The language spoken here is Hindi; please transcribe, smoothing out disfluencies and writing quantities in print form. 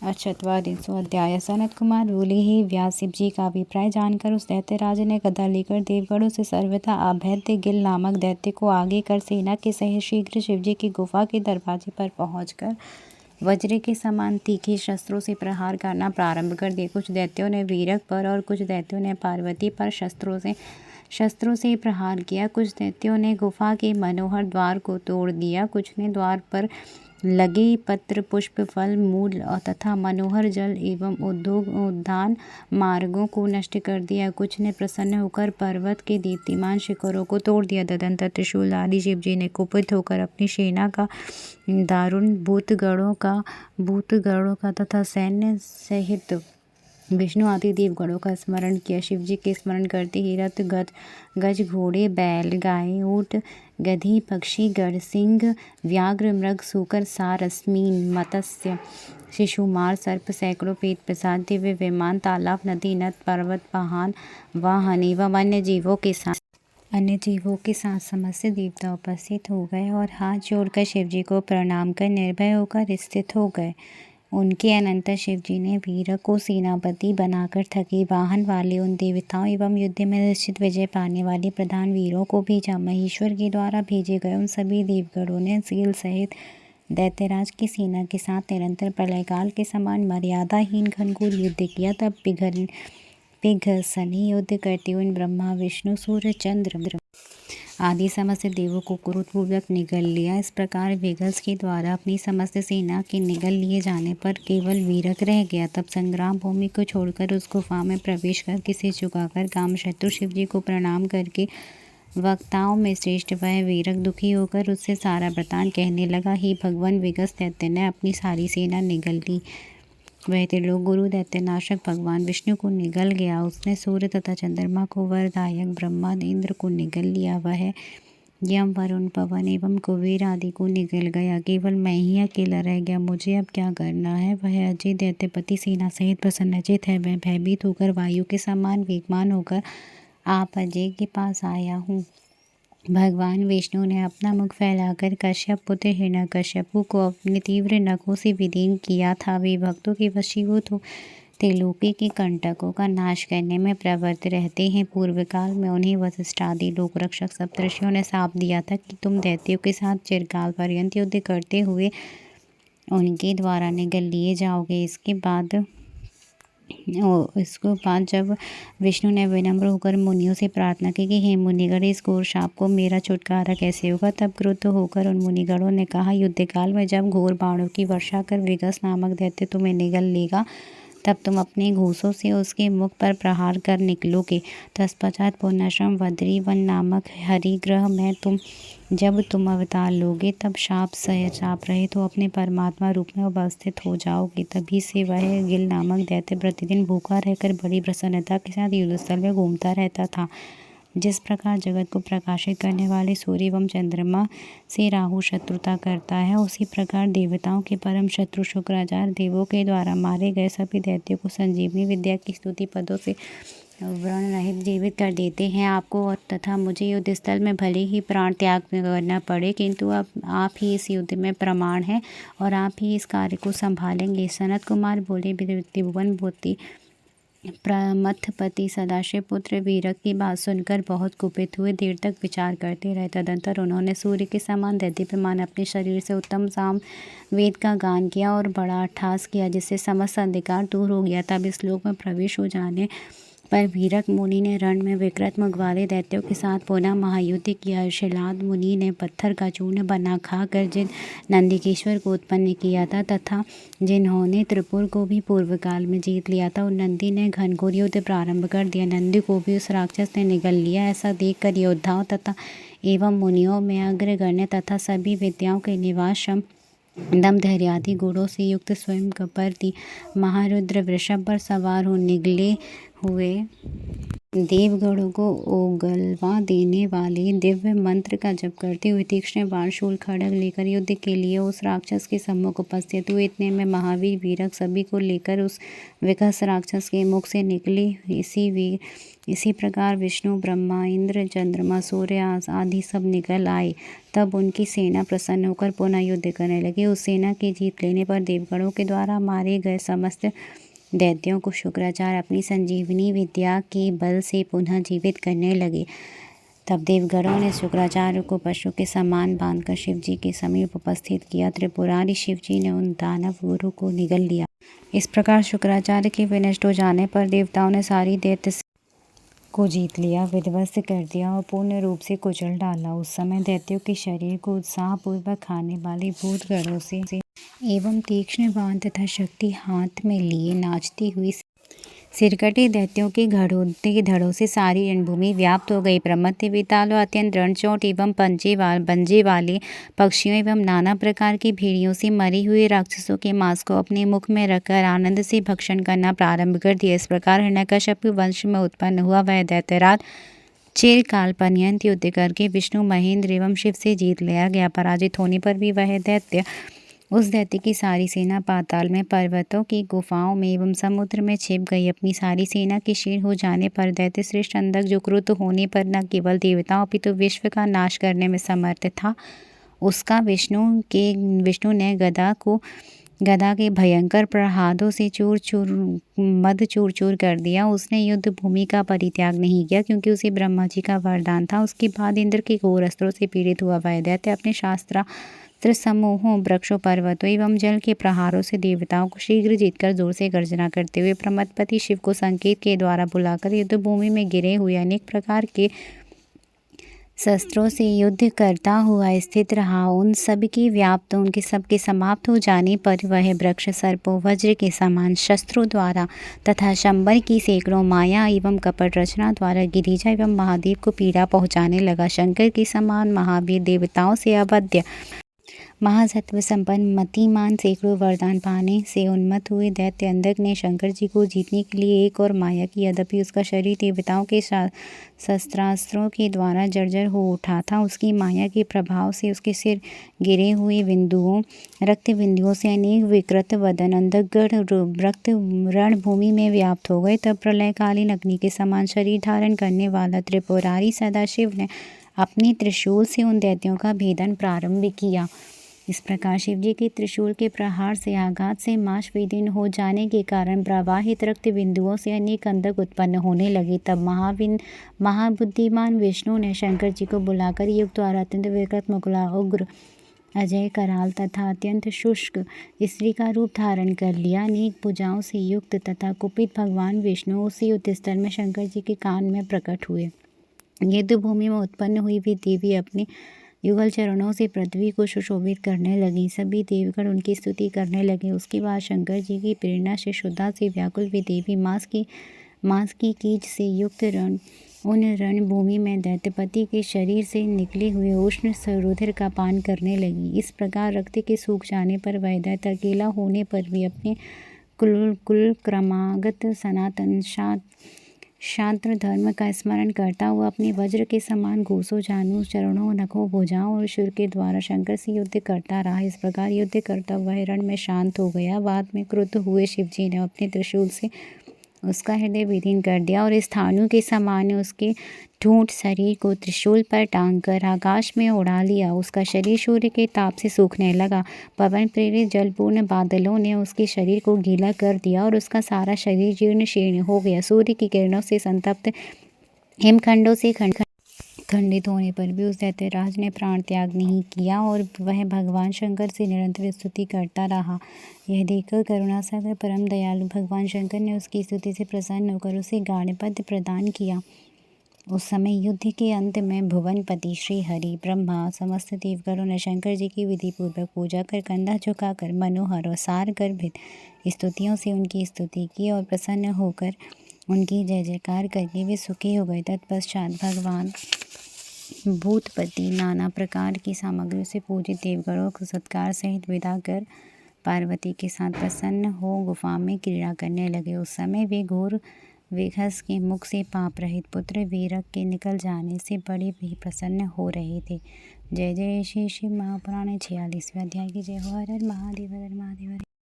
चत्वारिंशो अध्याय। सनत कुमार बोले, हे व्यास, शिव जी का अभिप्राय जानकर उस दैत्यराज ने गदा लेकर देवगढ़ों से सर्वथा अभेद्य गिल नामक दैत्य को आगे कर सेना के सहित शीघ्र शिव जी की गुफा के दरवाजे पर पहुंचकर वज्र के समान तीखे शस्त्रों से प्रहार करना प्रारंभ कर दिए। कुछ दैत्यों ने वीरक पर और कुछ दैत्यों ने पार्वती पर शस्त्रों से प्रहार किया। कुछ दैत्यों ने गुफा के मनोहर द्वार को तोड़ दिया, कुछ ने द्वार पर लगे पत्र पुष्प फल मूल तथा मनोहर जल एवं उद्यान मार्गों को नष्ट कर दिया, कुछ ने प्रसन्न होकर पर्वत के दीप्तिमान शिखरों को तोड़ दिया। तदंतर त्रिशूल आदि शिव जी ने कुपित होकर अपनी सेना का दारुण भूतगणों का तथा सैन्य सहित विष्णु आदि देवगणों का स्मरण किया। शिव जी के स्मरण करते ही रथ गज घोड़े बैल गाय ऊंट गधी पक्षी गढ़ सिंह व्याघ्र मृग सूकर सारस मीन मत्स्य शिशुमार सर्प सैकड़ों पेट प्रसाद दिव्य विमान तालाब नदी नद पर्वत पहाड़ वाहन एवं अन्य जीवों के साथ समस्त देवता उपस्थित हो गए और हाथ जोड़कर शिव जी को प्रणाम कर निर्भय होकर स्थित हो गए। उनके अनंतर शिव जी ने वीरक को सेनापति बनाकर थके वाहन वाले उन देवताओं एवं युद्ध में निश्चित विजय पाने वाले प्रधान वीरों को भेजा। महेश्वर के द्वारा भेजे गए उन सभी देवगणों ने सील सहित दैत्यराज की सेना के साथ निरंतर प्रलयकाल के समान मर्यादाहीन घनघोर युद्ध किया। तब पिघसनी युद्ध करते हुए ब्रह्मा विष्णु सूर्य चंद्र आदि समस्त देवों को क्रोधपूर्वक निगल लिया। इस प्रकार विगस के द्वारा अपनी समस्त सेना के निगल लिए जाने पर केवल वीरक रह गया। तब संग्राम भूमि को छोड़कर उस गुफा में प्रवेश कर सिर झुकाकर कामशत्रु शिव जी को प्रणाम करके वक्ताओं में श्रेष्ठ वह वीरक दुखी होकर उससे सारा वृतांत कहने लगा। ही भगवान विगस दैत्य ने अपनी सारी सेना निगल ली। वह त्रिलोक गुरु दैत्यनाशक भगवान विष्णु को निगल गया। उसने सूर्य तथा चंद्रमा को वरदायक ब्रह्मा इंद्र को निगल लिया। वह यम वरुण पवन एवं कुबेर आदि को निगल गया। केवल मैं ही अकेला रह गया। मुझे अब क्या करना है। वह अजय दैत्यपति सेना सहित प्रसन्नचित है। वह भयभीत होकर वायु के समान वेगमान होकर आप अजय के पास आया हूँ। भगवान विष्णु ने अपना मुख फैलाकर कश्यप पुत्र हिरण्यकश्यपु को अपने तीव्र नखों से विदीर्ण किया था। वे भक्तों के वशीभूत हो त्रिलोकी के कंटकों का नाश करने में प्रवृत्त रहते हैं। पूर्व काल में उन्हें वशिष्ठ आदि लोक रक्षक सप्तर्षियों ने शाप दिया था कि तुम दैत्यों के साथ चिरकाल पर्यंत युद्ध करते हुए उनके द्वारा निगल लिए जाओगे। इसके बाद जब विष्णु ने विनम्र होकर मुनियों से प्रार्थना की कि हे मुनिगण, इस घोर शाप को मेरा छुटकारा कैसे होगा। तब क्रुद्ध होकर उन मुनिगणों ने कहा, युद्ध काल में जब घोर बाणों की वर्षा कर विगस नामक दैत्य तुम्हें निगल लेगा, तब तुम अपने घूसों से उसके मुख पर प्रहार कर निकलोगे। तत्पश्चात पूर्णाश्रम वद्री वन नामक हरिग्रह में जब तुम अवतार लोगे, तब शाप रहित हो अपने परमात्मा रूप में उपस्थित हो जाओगे। तभी से वह गिल नामक दैत्य प्रतिदिन भूखा रहकर बड़ी प्रसन्नता के साथ युद्धस्थल में घूमता रहता था। जिस प्रकार जगत को प्रकाशित करने वाले सूर्य एवं चंद्रमा से राहु शत्रुता करता है, उसी प्रकार देवताओं के परम शत्रु शुक्राचार्य देवों के द्वारा मारे गए सभी दैत्यों को संजीवनी विद्या की स्तुति पदों से व्रण रहित जीवित कर देते हैं। आपको और तथा मुझे युद्ध स्थल में भले ही प्राण त्याग करना पड़े, किंतु अब आप ही इस युद्ध में प्रमाण हैं और आप ही इस कार्य को संभालेंगे। सनत कुमार बोले, त्रिभुवन भूति प्रमथपति सदाशिव पुत्र वीरक की बात सुनकर बहुत कुपित हुए देर तक विचार करते रहे। तदंतर उन्होंने सूर्य के समान दैदीप्यमान अपने शरीर से उत्तम साम वेद का गान किया और बड़ा अट्ठास किया, जिससे समस्त अंधकार दूर हो गया। तब इस लोक में प्रवेश हो जाने पर वीरक मुनि ने रण में विकृत मुख वाले दैत्यों के साथ पुनः महायुद्ध किया। शिलाद मुनि ने पत्थर का चूर्ण बना खाकर जिन नंदिकेश्वर को उत्पन्न किया था तथा जिन्होंने त्रिपुर को भी पूर्व काल में जीत लिया था, उन नंदी ने घनघोर युद्ध प्रारंभ कर दिया। नंदी को भी उस राक्षस ने निगल लिया। ऐसा देखकर योद्धाओं तथा एवं मुनियों में अग्रगण्य तथा सभी विद्याओं के निवास दम धैर्यादि गुणों से युक्त स्वयं कपर्दी महारुद्र वृषभ पर सवार हो निगले हुए देवगणों को उगलवा देने वाले दिव्य मंत्र का जप करते हुए तीक्ष्ण बाण शूल खड्ग लेकर युद्ध के लिए उस राक्षस के सम्मुख उपस्थित हुए। इतने में महावीर वीरक सभी को लेकर उस विकस राक्षस के मुख से निकले। इसी प्रकार विष्णु ब्रह्मा इंद्र चंद्रमा सूर्य आदि सब निकल आए। तब उनकी सेना प्रसन्न होकर पुनः युद्ध करने लगी। उस सेना की जीत लेने पर देवगणों के द्वारा मारे गए समस्त दैत्यों को शुक्राचार्य अपनी संजीवनी विद्या के बल से पुनः जीवित करने लगे। तब देवगणों ने शुक्राचार्य को पशु के समान बांधकर शिवजी के समीप उपस्थित किया। त्रिपुरारी शिवजी ने उन दानव गुरु को निगल लिया। इस प्रकार शुक्राचार्य के विनष्ट हो जाने पर देवताओं ने सारी दैत्य को जीत लिया, विध्वस्त कर दिया और पूर्ण रूप से कुचल डाला। उस समय दैत्यों के शरीर को उत्साहपूर्वक खाने वाले भूतगणों से एवं तीक्ष्ण बाण तथा शक्ति हाथ में लिए नाचती हुई सिरकटे दैत्यों के धड़ों से सारी रणभूमि व्याप्त हो गई। प्रमत्त विताल और अत्यंत रणचोट एवं पंजे वाले पक्षियों एवं नाना प्रकार की भेड़ियों से मरे हुए राक्षसों के मांस को अपने मुख में रखकर आनंद से भक्षण करना प्रारंभ कर दिया। इस प्रकार हिरण्यकश्यप वंश में उत्पन्न हुआ वह दैत्यराज चिरकाल पर्यंत युद्ध करके विष्णु महेंद्र एवं शिव से जीत लिया गया। पराजित होने पर भी वह उस दैत्य की सारी सेना पाताल में, पर्वतों की गुफाओं में एवं समुद्र में छिप गई। अपनी सारी सेना के क्षीण हो जाने पर दैत्य श्रेष्ठ अंधक जो क्रुद्ध होने पर न केवल देवताओं अपितु विश्व का नाश करने में समर्थ था, उसका विष्णु ने गदा के भयंकर प्रहारों से चूर चूर कर दिया। उसने युद्ध भूमि का परित्याग नहीं किया, क्योंकि उसे ब्रह्मा जी का वरदान था। उसके बाद इंद्र के घोर अस्त्रों से पीड़ित हुआ वह दैत्य अपने शास्त्रास्त्र समूहों, वृक्षों, पर्वतों एवं जल के प्रहारों से देवताओं को शीघ्र जीतकर जोर से गर्जना करते हुए प्रमथपति शिव को संकेत के द्वारा बुलाकर युद्ध भूमि में गिरे हुए अनेक प्रकार के शस्त्रों से युद्ध करता हुआ स्थित रहा। उनके सबके समाप्त हो जाने पर वह वृक्ष सर्पों, वज्र के समान शस्त्रों द्वारा तथा शंबर की सैकड़ों माया एवं कपट रचना द्वारा गिरिजा एवं महादेव को पीड़ा पहुँचाने लगा। शंकर के समान महावीर देवताओं से अवध्य महासत्व संपन्न मतिमान सैकड़ों वरदान पाने से उन्मत्त हुए दैत्य अंधक ने शंकर जी को जीतने के लिए एक और माया की। यद्यपि उसका शरीर देवताओं के शस्त्रास्त्रों के द्वारा जर्जर हो उठा था, उसकी माया के प्रभाव से उसके सिर गिरे हुए रक्त बिंदुओं से अनेक विकृत वदन अंधकगण रक्त रणभूमि में व्याप्त हो गए। तब प्रलयकालीन अग्नि के समान शरीर धारण करने वाला त्रिपुरारी सदाशिव ने अपने त्रिशूल से उन दैत्यों का भेदन प्रारंभ किया। इस प्रकार शिवजी के त्रिशूल के प्रहार से आघात से मांस विदीर्ण हो जाने के कारण प्रवाहित रक्त बिंदुओं से अनेक अंधक उत्पन्न होने लगे। तब महाबुद्धिमान विष्णु ने शंकर जी को बुलाकर युग द्वारा अत्यंत विकृत मुकुला उग्र अजय कराल तथा अत्यंत शुष्क स्त्री का रूप धारण कर लिया। अनेक भुजाओं से युक्त तथा कुपित भगवान विष्णु उसी युद्ध स्थल में शंकर जी के कान में प्रकट हुए। युद्ध भूमि में उत्पन्न हुई भी देवी अपने युगल चरणों से पृथ्वी को सुशोभित करने लगी। सभी देवगण उनकी स्तुति करने लगे। उसके बाद शंकर जी की प्रेरणा से शुद्धा से व्याकुल भी देवी मांस की कीच से युक्त उन रणभूमि में दैत्यपति के शरीर से निकले हुए उष्ण सरुधिर का पान करने लगी। इस प्रकार रक्त के सूख जाने पर वह दैत्य अकेला होने पर भी अपने कुल क्रमागत सनातन शास्त्र धर्म का स्मरण करता हुआ अपने वज्र के समान घोषों, जानों, चरणों, नखों, भुजाओं और शूर के द्वारा शंकर से युद्ध करता रहा। इस प्रकार युद्ध करता हुआ रण में शांत हो गया। बाद में क्रुद्ध हुए शिवजी ने अपने त्रिशूल से उसका हृदय विदीर्ण कर दिया और स्थाणु के समान उसके ठूंठ शरीर को त्रिशूल पर टांगकर आकाश में उड़ा लिया। उसका शरीर सूर्य के ताप से सूखने लगा। पवन प्रेरित जलपूर्ण बादलों ने उसके शरीर को गीला कर दिया और उसका सारा शरीर जीर्ण शीर्ण हो गया। सूर्य की किरणों से संतप्त हिमखंडों से खंडित होने पर भी उस दैत्यराज ने प्राण त्याग नहीं किया और वह भगवान शंकर से निरंतर स्तुति करता रहा। यह देखकर करुणासागर परम दयालु भगवान शंकर ने उसकी स्तुति से प्रसन्न होकर उसे गाढ़पद प्रदान किया। उस समय युद्ध के अंत में भुवनपति श्री हरि ब्रह्मा समस्त देवगणों ने शंकर जी की विधि पूर्वक पूजा कर कंधा झुकाकर मनोहर और सार गर्भित स्तुतियों से उनकी स्तुति की और प्रसन्न होकर उनकी जय जयकार करके वे सुखी हो गए। तत्पश्चात भगवान भूतपति नाना प्रकार की सामग्रियों से पूजित देवगणों को सत्कार सहित विदा कर पार्वती के साथ प्रसन्न हो गुफा में क्रीड़ा करने लगे। उस समय वे घोर विघस के मुख से पाप रहित पुत्र वीरक के निकल जाने से बड़े ही प्रसन्न हो रहे थे। जय जय श्री शिव महापुराण 46वें अध्याय की जय हो। हर हर महादेव हर हर महादेव।